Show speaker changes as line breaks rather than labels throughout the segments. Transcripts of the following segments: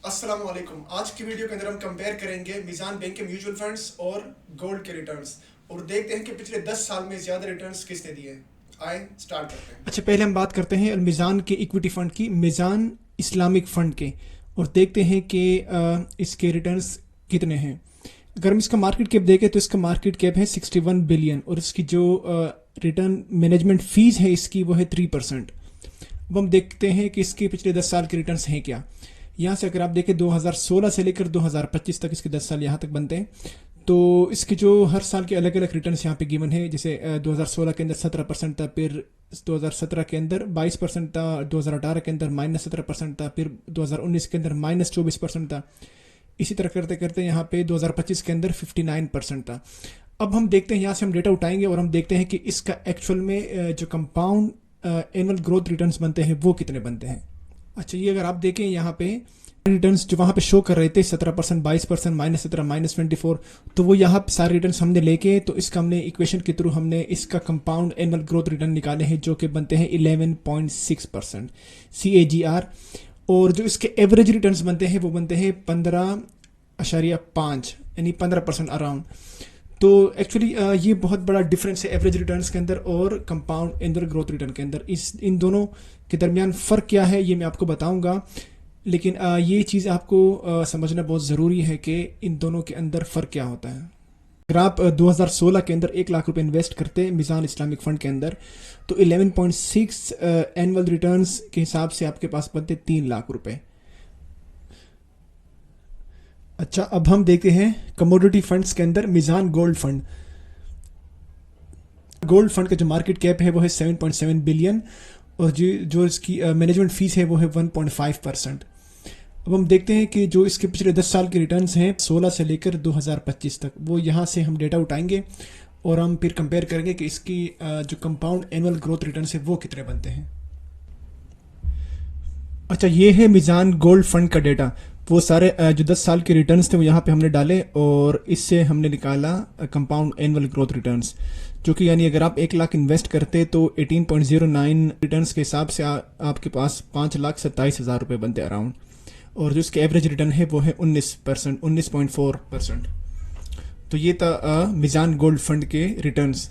अस्सलाम वालेकुम। आज की वीडियो के अंदर हम कंपेयर करेंगे मीज़ान बैंक के म्यूचुअल फंड्स और गोल्ड के रिटर्न्स और देखते हैं कि पिछले 10 साल में ज़्यादा रिटर्न्स किसने दिए हैं। आए स्टार्ट करते हैं। अच्छा, पहले हम बात करते हैं मीज़ान के इक्विटी फंड की, मीज़ान इस्लामिक फ़ंड के, और देखते हैं कि इसके रिटर्न्स कितने हैं। अगर हम इसका मार्केट कैप देखें तो इसका मार्केट कैप है 61 बिलियन और इसकी जो रिटर्न मैनेजमेंट फ़ीस है इसकी वो है 3%। अब हम देखते हैं कि इसके पिछले 10 साल के रिटर्न्स हैं क्या। यहाँ से अगर आप देखें 2016 से लेकर 2025 तक, इसके 10 साल यहाँ तक बनते हैं, तो इसके जो हर साल के अलग अलग रिटर्न्स यहाँ पे गिवन है। जैसे 2016 के अंदर 17% था, फिर 2017 के अंदर 22% था, 2018 के अंदर -17% था, फिर 2019 के अंदर -24% था। इसी तरह करते करते यहाँ पे 2025 के अंदर 59% था। अब हम देखते हैं, यहाँ से हम डेटा उठाएंगे और हम देखते हैं कि इसका एक्चुअल में जो कंपाउंड एनुअल ग्रोथ रिटर्न्स बनते हैं वो कितने बनते हैं। अच्छा, ये अगर आप देखें यहाँ पे रिटर्न्स जो वहाँ पे शो कर रहे थे 17%, 22%, -17, -24, तो वो यहाँ पे सारे रिटर्न्स हमने लेके, तो इसका हमने इक्वेशन के थ्रू हमने इसका कंपाउंड एनुअल ग्रोथ रिटर्न निकाले हैं जो कि बनते हैं 11.6% CAGR, और जो इसके एवरेज रिटर्न्स बनते हैं वो बनते हैं 15.5 यानी 15% अराउंड। तो एक्चुअली ये बहुत बड़ा डिफरेंस है एवरेज रिटर्न्स के अंदर और कंपाउंड एनुअल ग्रोथ रिटर्न के अंदर। इन दोनों के दरमियान फ़र्क क्या है ये मैं आपको बताऊंगा, लेकिन ये चीज़ आपको समझना बहुत ज़रूरी है कि इन दोनों के अंदर फ़र्क क्या होता है। अगर आप 2016 के अंदर 1 लाख रुपए इन्वेस्ट करते मीज़ान इस्लामिक फ़ंड के अंदर, तो 11.6 एनुअल रिटर्न्स के हिसाब से आपके पास बनते 3 लाख रुपए। अच्छा, अब हम देखते हैं कमोडिटी फंड्स के अंदर मीज़ान गोल्ड फंड। गोल्ड फंड का जो मार्केट कैप है वो है 7.7 बिलियन और जो इसकी मैनेजमेंट फ़ीस है वो है 1.5%। अब हम देखते हैं कि जो इसके पिछले 10 साल के रिटर्न्स हैं 16 से लेकर 2025 तक, वो यहाँ से हम डेटा उठाएंगे और हम फिर कंपेयर करेंगे कि इसकी जो कंपाउंड एनुअल ग्रोथ रिटर्न्स है वो कितने बनते हैं। अच्छा, ये है मीज़ान गोल्ड फंड का डेटा। वो सारे जो 10 साल के रिटर्न्स थे वो यहाँ पे हमने डाले और इससे हमने निकाला कंपाउंड एनुअल ग्रोथ रिटर्न्स, जो कि यानी अगर आप 1 लाख इन्वेस्ट करते तो 18.09 रिटर्न्स के हिसाब से आपके पास 5,27,000 रुपये बनते अराउंड, और जो इसके एवरेज रिटर्न है वो है 19%, 19.4%। तो ये था मीज़ान गोल्ड फंड के रिटर्न्स।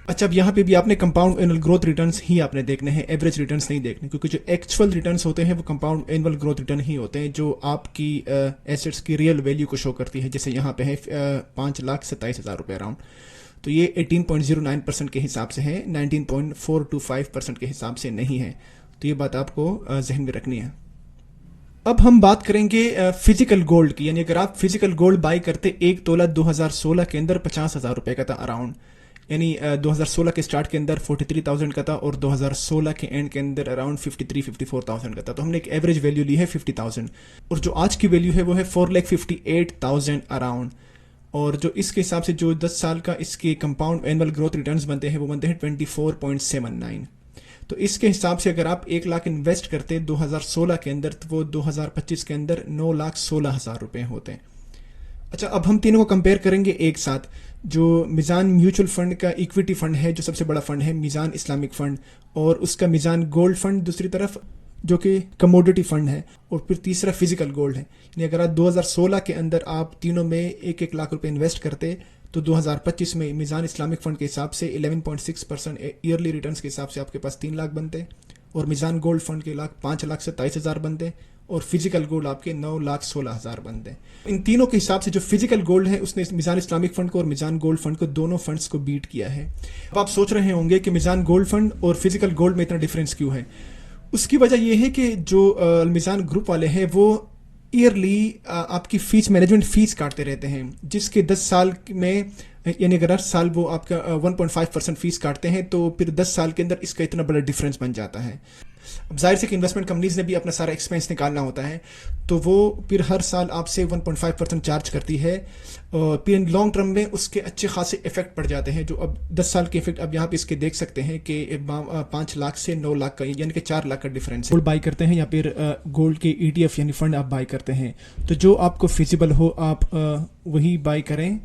अच्छा, अब यहाँ पे भी आपने कंपाउंड एनुअल ग्रोथ रिटर्न्स ही आपने देखने हैं, एवरेज रिटर्न्स नहीं देखने, क्योंकि जो एक्चुअल रिटर्न्स होते हैं वो कंपाउंड एनुअल ग्रोथ रिटर्न ही होते हैं जो आपकी एसेट्स की रियल वैल्यू को शो करती है। जैसे यहाँ पे है 5,27,000 रुपये अराउंड, तो ये 18.09% के हिसाब से है, 19.425% के हिसाब से नहीं है। तो ये बात आपको जहन में रखनी है। अब हम बात करेंगे फिजिकल गोल्ड की, यानी अगर आप फिजिकल गोल्ड बाई करते 1 तोला 2016 के अंदर 50,000 रुपये का था अराउंड, यानी 2016 के स्टार्ट के अंदर 43,000 का था और 2016 के एंड के अंदर अराउंड 54,000 का था। तो हमने एक एवरेज वैल्यू ली है 50,000 और जो आज की वैल्यू है वो है 4,58,000 अराउंड, और जो इसके हिसाब से जो 10 साल का इसके कंपाउंड एनुअल ग्रोथ रिटर्न्स बनते हैं वो बनते हैं 24.79। तो इसके हिसाब से अगर आप 1 लाख इन्वेस्ट करते 2016 के अंदर, तो वो 2025 के अंदर 9,16,000 रुपये होते हैं। अच्छा, अब हम तीनों को कंपेयर करेंगे एक साथ। जो मीज़ान म्यूचुअल फंड का इक्विटी फंड है, जो सबसे बड़ा फंड है मीज़ान इस्लामिक फंड, और उसका मीज़ान गोल्ड फंड दूसरी तरफ जो कि कमोडिटी फंड है, और फिर तीसरा फिजिकल गोल्ड है। यानी अगर आप 2016 के अंदर आप तीनों में 1-1 लाख रुपए इन्वेस्ट करते तो 2025 में मीज़ान इस्लामिक फंड के हिसाब से 11.6% ईयरली रिटर्न्स के हिसाब से आपके पास 3 लाख बनते, और मीज़ान गोल्ड फंड के 5,27,000 बनते, और फिजिकल गोल्ड आपके 9,16,000 बनते हैं। इन तीनों के हिसाब से जो फिजिकल गोल्ड है उसने मीज़ान इस्लामिक फंड को और मीज़ान गोल्ड फंड को, दोनों फंड्स को बीट किया है। अब आप सोच रहे होंगे कि मीज़ान गोल्ड फंड और फिजिकल गोल्ड में इतना डिफरेंस क्यों है। उसकी वजह यह है कि जो मीज़ान ग्रुप वाले हैं वो ईयरली आपकी फीस, मैनेजमेंट फ़ीस काटते रहते हैं, जिसके 10 साल में, यानी अगर हर साल वो आपका 1.5% फीस काटते हैं तो फिर 10 साल के अंदर इसका इतना बड़ा डिफरेंस बन जाता है। अब जाहिर से कि इन्वेस्टमेंट कंपनीज ने भी अपना सारा एक्सपेंस निकालना होता है, तो वो फिर हर साल आपसे 1.5% चार्ज करती है, और फिर लॉन्ग टर्म में उसके अच्छे खासे इफेक्ट पड़ जाते हैं। जो अब 10 साल के इफेक्ट अब यहाँ पे इसके देख सकते हैं कि 5 लाख से 9 लाख का, यानी कि 4 लाख का डिफरेंस है। गोल्ड बाई करते हैं या फिर गोल्ड के ETF यानी फंड आप बाई करते हैं, तो जो आपको फिजिबल हो आप वही बाई करें।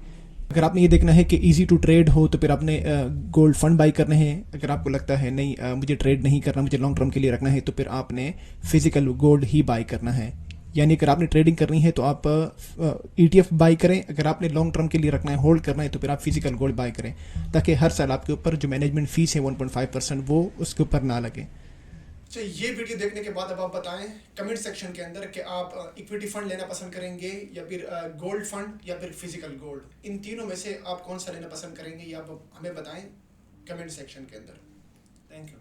अगर आपने ये देखना है कि इजी टू ट्रेड हो तो फिर आपने गोल्ड फंड बाई करने हैं। अगर आपको लगता है नहीं मुझे ट्रेड नहीं करना, मुझे लॉन्ग टर्म के लिए रखना है, तो फिर आपने फिजिकल गोल्ड ही बाई करना है। यानी अगर आपने ट्रेडिंग करनी है तो आप ETF बाई करें, अगर आपने लॉन्ग टर्म के लिए रखना है, होल्ड करना है, तो फिर आप फिजिकल गोल्ड बाई करें, ताकि हर साल आपके ऊपर जो मैनेजमेंट फीस है 1.5% वो उसके ऊपर ना लगे।
अच्छा, ये वीडियो देखने के बाद अब आप बताएं कमेंट सेक्शन के अंदर कि आप इक्विटी फंड लेना पसंद करेंगे या फिर गोल्ड फंड या फिर फिजिकल गोल्ड, इन तीनों में से आप कौन सा लेना पसंद करेंगे, ये आप हमें बताएं कमेंट सेक्शन के अंदर। Thank you.